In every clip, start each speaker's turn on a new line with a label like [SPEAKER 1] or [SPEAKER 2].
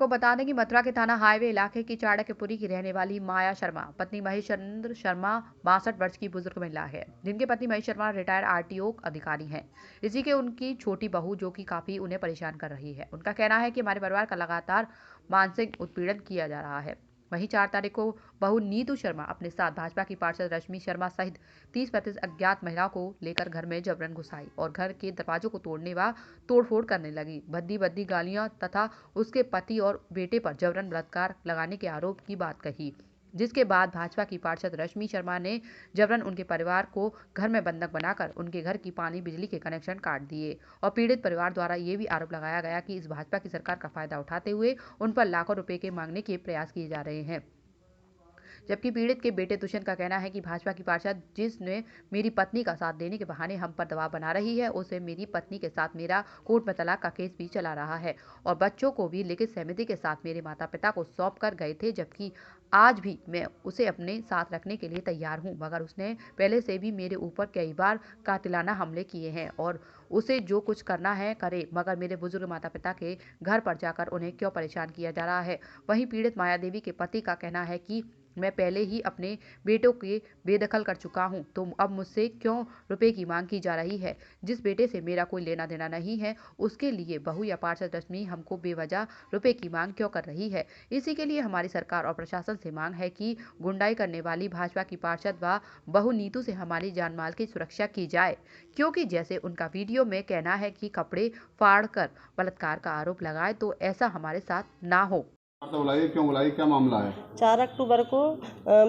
[SPEAKER 1] आपको बता दें कि मथुरा के थाना हाईवे इलाके की चाणक्यपुरी की रहने वाली माया शर्मा पत्नी महेश चंद्र शर्मा 62 वर्ष की बुजुर्ग महिला है, जिनके पति महेश शर्मा रिटायर्ड आरटीओ अधिकारी हैं। इसी के उनकी छोटी बहू जो कि काफी उन्हें परेशान कर रही है। उनका कहना है कि हमारे परिवार का लगातार मानसिक उत्पीड़न किया जा रहा है। वहीं 4 तारीख को बहू नीतू शर्मा अपने साथ भाजपा की पार्षद रश्मि शर्मा सहित 30-35 अज्ञात महिलाओं को लेकर घर में जबरन घुस आई और घर के दरवाजों को तोड़ने व तोड़फोड़ करने लगी। भद्दी भद्दी गालियां तथा उसके पति और बेटे पर जबरन बलात्कार लगाने के आरोप की बात कही, जिसके बाद भाजपा की पार्षद रश्मि शर्मा ने जबरन उनके परिवार को घर में बंधक बनाकर उनके घर की पानी बिजली के कनेक्शन काट दिए और पीड़ित परिवार द्वारा ये भी आरोप लगाया गया कि इस भाजपा की सरकार का फायदा उठाते हुए उन पर लाखों रुपए के मांगने के प्रयास किए जा रहे हैं। जबकि पीड़ित के बेटे दुष्यंत का कहना है कि भाजपा की पार्षद जिसने मेरी पत्नी का साथ देने के बहाने हम पर दबाव बना रही है, उसे मेरी पत्नी के साथ मेरा कोर्ट में तलाक का केस भी चला रहा है और बच्चों को भी लिखित सहमति के साथ मेरे माता पिता को सौंप कर गए थे, जबकि आज भी मैं उसे अपने साथ रखने के लिए तैयार हूं, मगर उसने पहले से भी मेरे ऊपर कई बार कातिलाना हमले किए हैं और उसे जो कुछ करना है करे, मगर मेरे बुजुर्ग माता पिता के घर पर जाकर उन्हें क्यों परेशान किया जा रहा है। वहीं पीड़ित माया देवी के पति का कहना है कि मैं पहले ही अपने बेटों के बेदखल कर चुका हूं, तो अब मुझसे क्यों रुपए की मांग की जा रही है। जिस बेटे से मेरा कोई लेना देना नहीं है, उसके लिए बहू या पार्षद रश्मि हमको बेवजह रुपए की मांग क्यों कर रही है। इसी के लिए हमारी सरकार और प्रशासन से मांग है कि गुंडाई करने वाली भाजपा की पार्षद व बहू नीतू से हमारी जान माल की सुरक्षा की जाए, क्योंकि जैसे उनका वीडियो में कहना है कि कपड़े फाड़ कर बलात्कार का आरोप लगाए, तो ऐसा हमारे साथ ना हो।
[SPEAKER 2] तो बुलाइए, क्यों बुलाइए, क्या मामला है?
[SPEAKER 3] 4 अक्टूबर को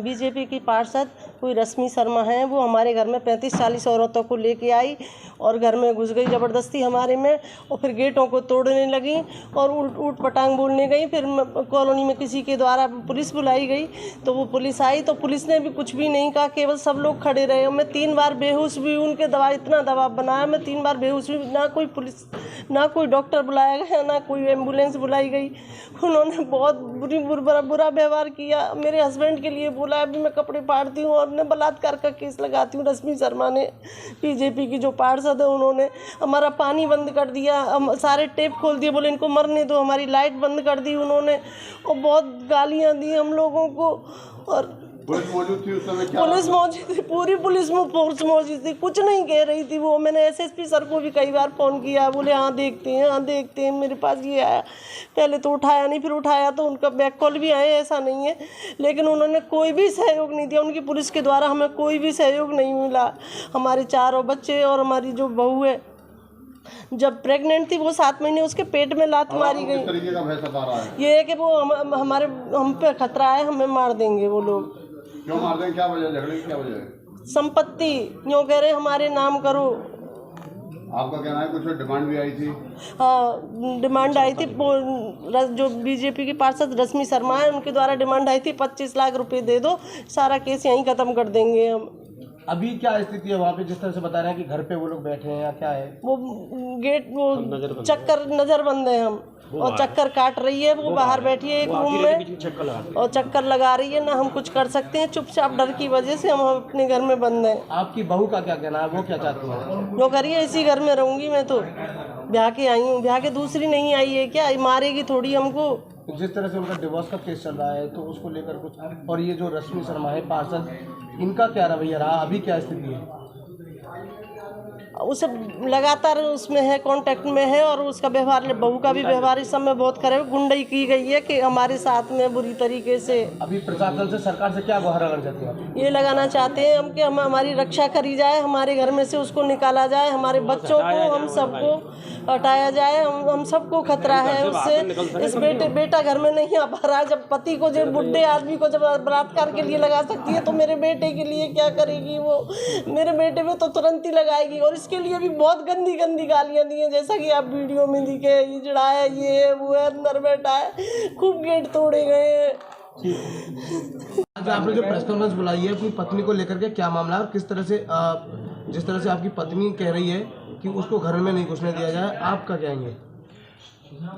[SPEAKER 3] बीजेपी की पार्षद कोई रश्मि शर्मा हैं, वो हमारे घर में 35-40 औरतों को लेके आई और घर में घुस गई ज़बरदस्ती हमारे में, और फिर गेटों को तोड़ने लगी और ऊट पटांग बोलने गई। फिर कॉलोनी में किसी के द्वारा पुलिस बुलाई गई, तो वो पुलिस आई तो पुलिस ने भी कुछ भी नहीं कहा, केवल सब लोग खड़े रहे। मैं 3 बार बेहोश भी, उनके दबाव इतना दबाव बनाया, मैं 3 बार बेहोश भी, ना कोई पुलिस ना कोई डॉक्टर बुलाया गया, ना कोई एम्बुलेंस बुलाई गई। उन्होंने बहुत बुरा व्यवहार किया। मेरे हस्बैंड के लिए बोला अभी मैं कपड़े फाड़ती हूँ और मैं बलात्कार का केस लगाती हूँ। रश्मि शर्मा ने, बीजेपी की जो पार्षद है, उन्होंने हमारा पानी बंद कर दिया, हम सारे टेप खोल दिए, बोले इनको मरने दो। हमारी लाइट बंद कर दी उन्होंने और बहुत गालियाँ दी हम लोगों को। और
[SPEAKER 2] पुलिस मौजूद थी उस समय?
[SPEAKER 3] पुलिस मौजूद थी, पूरी पुलिस में फोर्स मौजूद थी, कुछ नहीं कह रही थी वो। मैंने एसएसपी सर को भी कई बार फ़ोन किया, बोले हाँ देखते हैं, हाँ देखते हैं। मेरे पास ये आया, पहले तो उठाया नहीं, फिर उठाया तो उनका बैक कॉल भी आए, ऐसा नहीं है, लेकिन उन्होंने कोई भी सहयोग नहीं दिया। उनकी पुलिस के द्वारा हमें कोई भी सहयोग नहीं मिला। हमारे 4 बच्चे और हमारी जो बहू है, जब प्रेग्नेंट थी वो 7 महीने, उसके पेट में लात मारी गई।
[SPEAKER 2] किस तरीके का भय सता रहा है?
[SPEAKER 3] ये है कि वो हम पे खतरा है, हमें मार देंगे वो लोग।
[SPEAKER 2] क्यों मार देंगे? क्या वजह, झगड़े की क्या वजह है?
[SPEAKER 3] संपत्ति यूँ कह रहे हमारे नाम करो।
[SPEAKER 2] आपका कहना है कुछ डिमांड भी आई थी?
[SPEAKER 3] हाँ, डिमांड आई थी, जो बीजेपी की पार्षद रश्मि शर्मा है, उनके द्वारा डिमांड आई थी 25 लाख रुपए दे दो, सारा केस यहीं ख़त्म कर देंगे हम।
[SPEAKER 4] अभी क्या स्थिति है वहाँ पे, जिस तरह से बता रहे हैं कि घर पे वो लोग बैठे हैं या क्या है?
[SPEAKER 3] वो गेट, वो चक्कर नज़र बंद है हम, और चक्कर काट रही है, वो बाहर बैठी है एक रूम में और चक्कर लगा रही है। ना हम कुछ कर सकते हैं, चुपचाप डर की वजह से हम अपने घर में बंद हैं।
[SPEAKER 4] आपकी बहू का क्या कहना है, वो क्या चाहती है?
[SPEAKER 3] जो करिए, इसी घर में रहूँगी मैं, तो ब्याह के आई हूँ, ब्याह के दूसरी नहीं आई है क्या, मारेगी थोड़ी हमको।
[SPEAKER 4] जिस तरह से उनका डिवोर्स का केस चल रहा है, तो उसको लेकर कुछ, और ये जो रश्मि शर्मा है पार्षद, इनका क्या रवैया रहा, अभी क्या स्थिति है?
[SPEAKER 3] उसे लगातार उसमें है, कांटेक्ट में है, और उसका व्यवहार, बहू का भी व्यवहार इस समय बहुत खराब, गुंडाई की गई है कि हमारे साथ में बुरी तरीके से।
[SPEAKER 4] अभी प्रशासन से, सरकार से क्या गुहार लगाना चाहते हैं?
[SPEAKER 3] ये लगाना चाहते हैं हम कि हमारी रक्षा करी जाए, हमारे घर में से उसको निकाला जाए, हमारे बच्चों को, हम सबको हटाया जाए। हम सबको खतरा है उससे। इस बेटा घर में नहीं आ पा रहा है। जब पति को, जब बुढ़े आदमी को जब बलात्कार के लिए लगा सकती है, तो मेरे बेटे के लिए क्या करेगी वो? मेरे बेटे में तो तुरंत ही लगाएगी। और इसके लिए भी बहुत गंदी गंदी गालियाँ दी हैं, जैसा कि आप वीडियो में दिखे, ये जड़ा है, ये है, वो है, अंदर बैठा है, खूब गेट तोड़े गए हैं।
[SPEAKER 4] आज आपने जो प्रेस कॉन्फ्रेंस बुलाई है अपनी पत्नी को लेकर के, क्या मामला है और किस तरह से, जिस तरह से आपकी पत्नी कह रही है कि उसको घर में नहीं घुसने दिया जाए, आप क्या कहेंगे?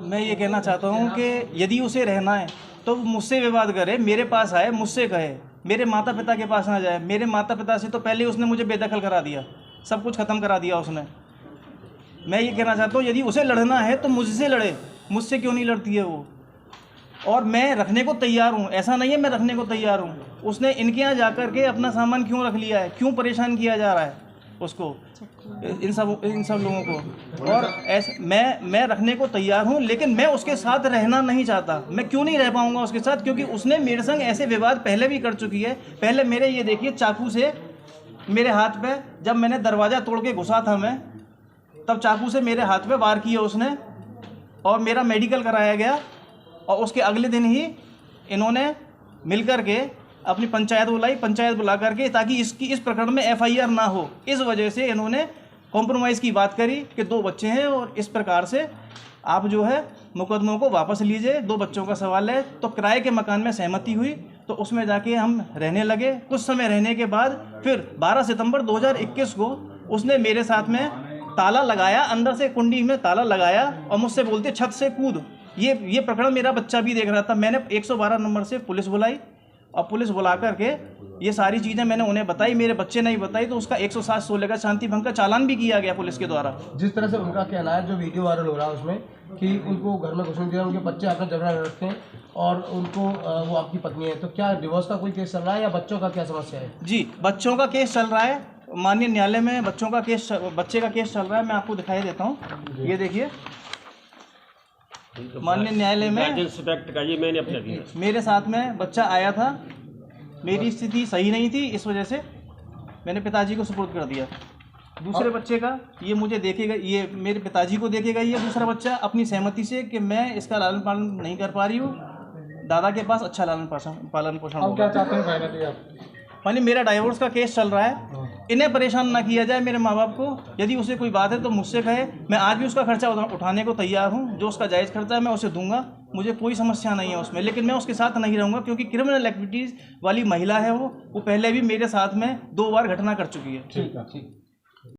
[SPEAKER 5] मैं ये कहना चाहता हूँ कि यदि उसे रहना है तो मुझसे विवाद करे, मेरे पास आए, मुझसे कहे, मेरे माता पिता के पास ना जाए। मेरे माता पिता से तो पहले उसने मुझे बेदखल करा दिया, सब कुछ ख़त्म करा दिया उसने। मैं ये कहना चाहता हूँ यदि उसे लड़ना है तो मुझसे लड़े, मुझसे क्यों नहीं लड़ती है वो? और मैं रखने को तैयार हूँ, ऐसा नहीं है मैं रखने को तैयार हूँ। उसने इनके यहाँ जा कर के अपना सामान क्यों रख लिया है, क्यों परेशान किया जा रहा है उसको, इन सब लोगों को। और ऐसे मैं रखने को तैयार हूँ, लेकिन मैं उसके साथ रहना नहीं चाहता। मैं क्यों नहीं रह पाऊँगा उसके साथ, क्योंकि उसने मेरे संग ऐसे विवाद पहले भी कर चुकी है। पहले मेरे ये देखिए चाकू से मेरे हाथ पे, जब मैंने दरवाज़ा तोड़ के घुसा था मैं, तब चाकू से मेरे हाथ पे वार किया उसने, और मेरा मेडिकल कराया गया। और उसके अगले दिन ही इन्होंने मिल कर के अपनी पंचायत बुलाई, पंचायत बुला करके ताकि इस प्रकरण में FIR ना हो, इस वजह से इन्होंने कॉम्प्रोमाइज़ की बात करी कि 2 बच्चे हैं और इस प्रकार से आप जो है मुकदमों को वापस लीजिए, 2 बच्चों का सवाल है। तो किराए के मकान में सहमति हुई, तो उसमें जाके हम रहने लगे। कुछ समय रहने के बाद फिर 12 सितंबर 2021 को उसने मेरे साथ में ताला लगाया, अंदर से कुंडी में ताला लगाया और मुझसे बोलते छत से कूद। ये प्रकरण मेरा बच्चा भी देख रहा था। मैंने 112 नंबर से पुलिस बुलाई और पुलिस बुला करके ये सारी चीज़ें मैंने उन्हें बताई, मेरे बच्चे नहीं बताई, तो उसका 107/16 का शांति भंग का चालान भी किया गया पुलिस के द्वारा।
[SPEAKER 4] जिस तरह से उनका कहना है, जो वीडियो वायरल हो रहा है उसमें, कि उनको घर में घुसने दिया, उनके बच्चे अपना झगड़ा रखते हैं और उनको वो आपकी पत्नी है, तो क्या डिवोर्स का कोई केस चल रहा है या बच्चों का क्या समस्या है?
[SPEAKER 5] जी, बच्चों का केस चल रहा है, माननीय न्यायालय में बच्चे का केस चल रहा है। मैं आपको दिखाई देता हूँ, ये देखिए माननीय न्यायालय में मेरे साथ में बच्चा आया था, मेरी स्थिति सही नहीं थी, इस वजह से मैंने पिताजी को सुपुर्द कर दिया। दूसरे बच्चे का ये मुझे देखेगा, ये मेरे पिताजी को देखेगा ये दूसरा बच्चा अपनी सहमति से कि मैं इसका लालन पालन नहीं कर पा रही हूँ, दादा के पास अच्छा लालन पोषण होगा।
[SPEAKER 4] क्या चाहते हैं फाइनली आप?
[SPEAKER 5] मानी मेरा डाइवोर्स का केस चल रहा है, इन्हें परेशान ना किया जाए, मेरे माँ बाप को। यदि उसे कोई बात है तो मुझसे कहे, मैं आज भी उसका खर्चा उठाने को तैयार हूँ। जो उसका जायज़ खर्चा है मैं उसे दूंगा, मुझे कोई समस्या नहीं है उसमें। लेकिन मैं उसके साथ नहीं रहूँगा, क्योंकि क्रिमिनल एक्टिविटीज़ वाली महिला है वो पहले भी मेरे साथ में 2 बार घटना कर चुकी है।
[SPEAKER 4] ठीक है, ठीक।